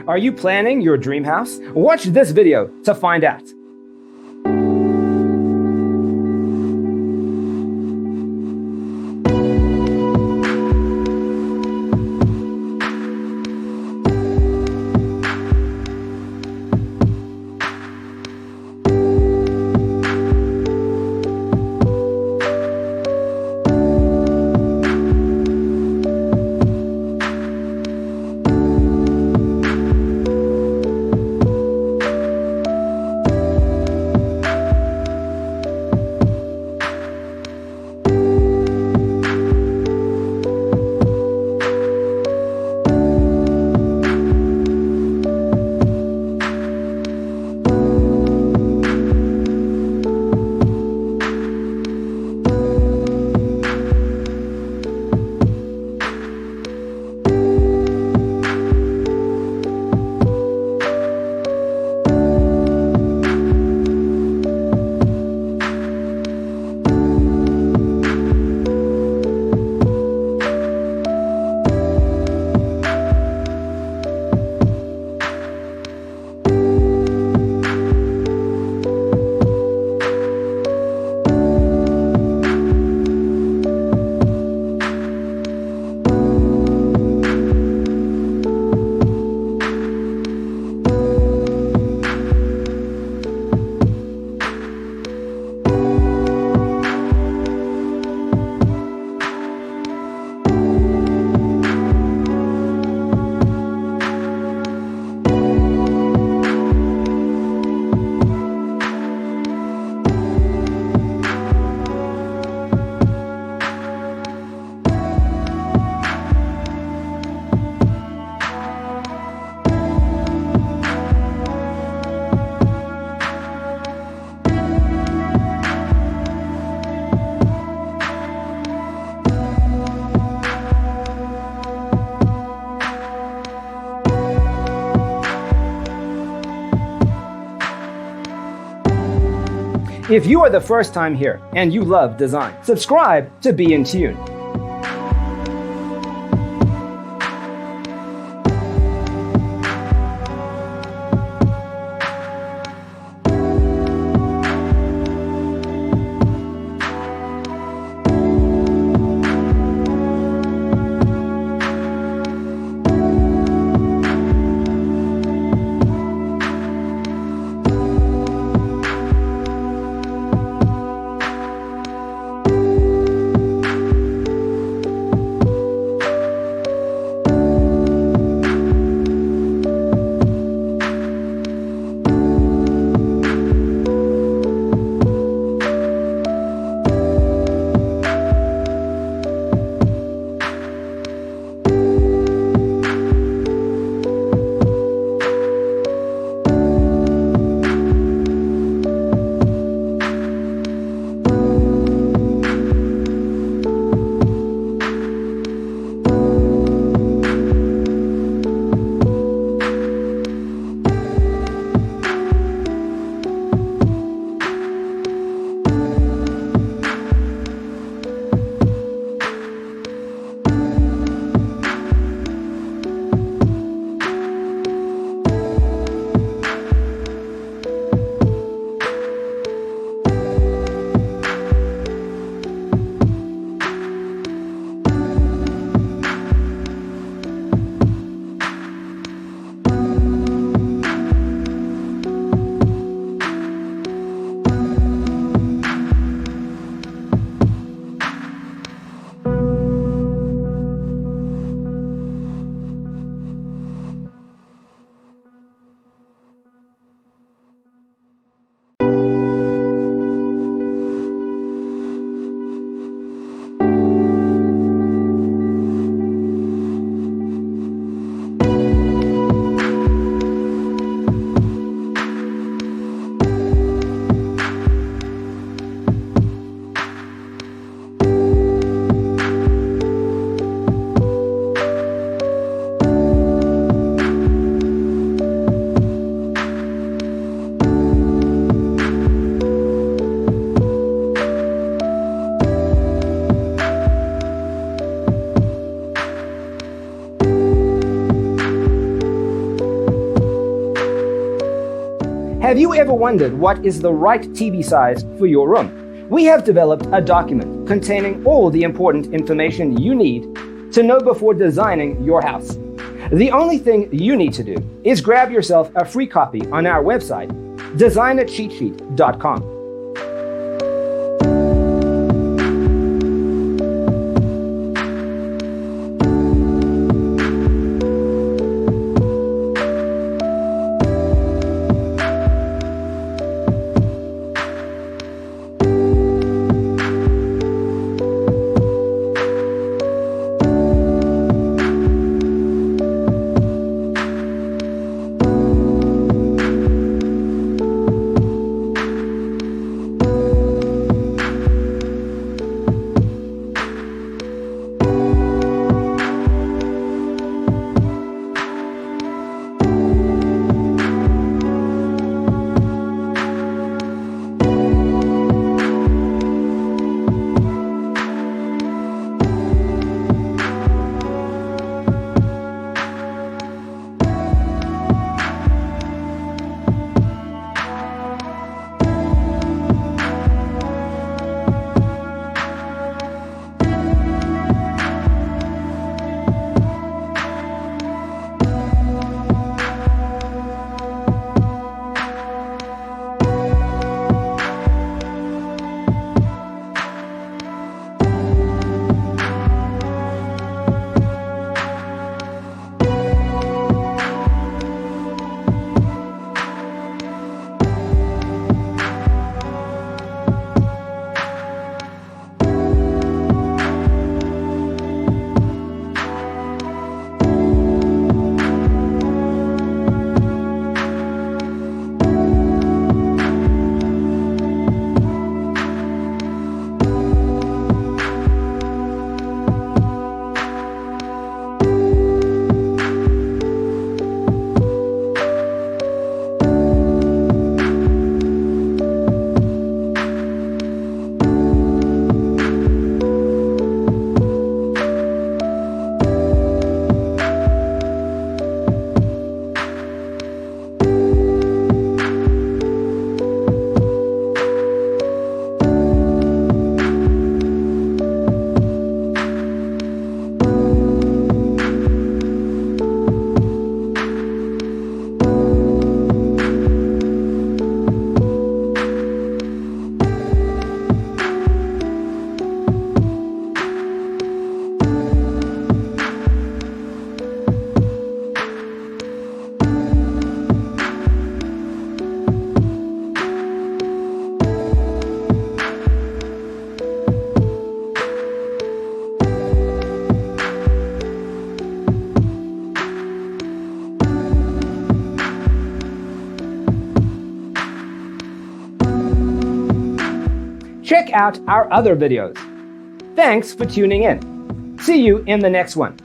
Are you planning your dream house? Watch this video to find out. If you are the first time here and you love design, subscribe to be in tune. Have you ever wondered what is the right TV size for your room? We have developed a document containing all the important information you need to know before designing your house. The only thing you need to do is grab yourself a free copy on our website, designercheatsheet.com. Check out our other videos. Thanks for tuning in. See you in the next one.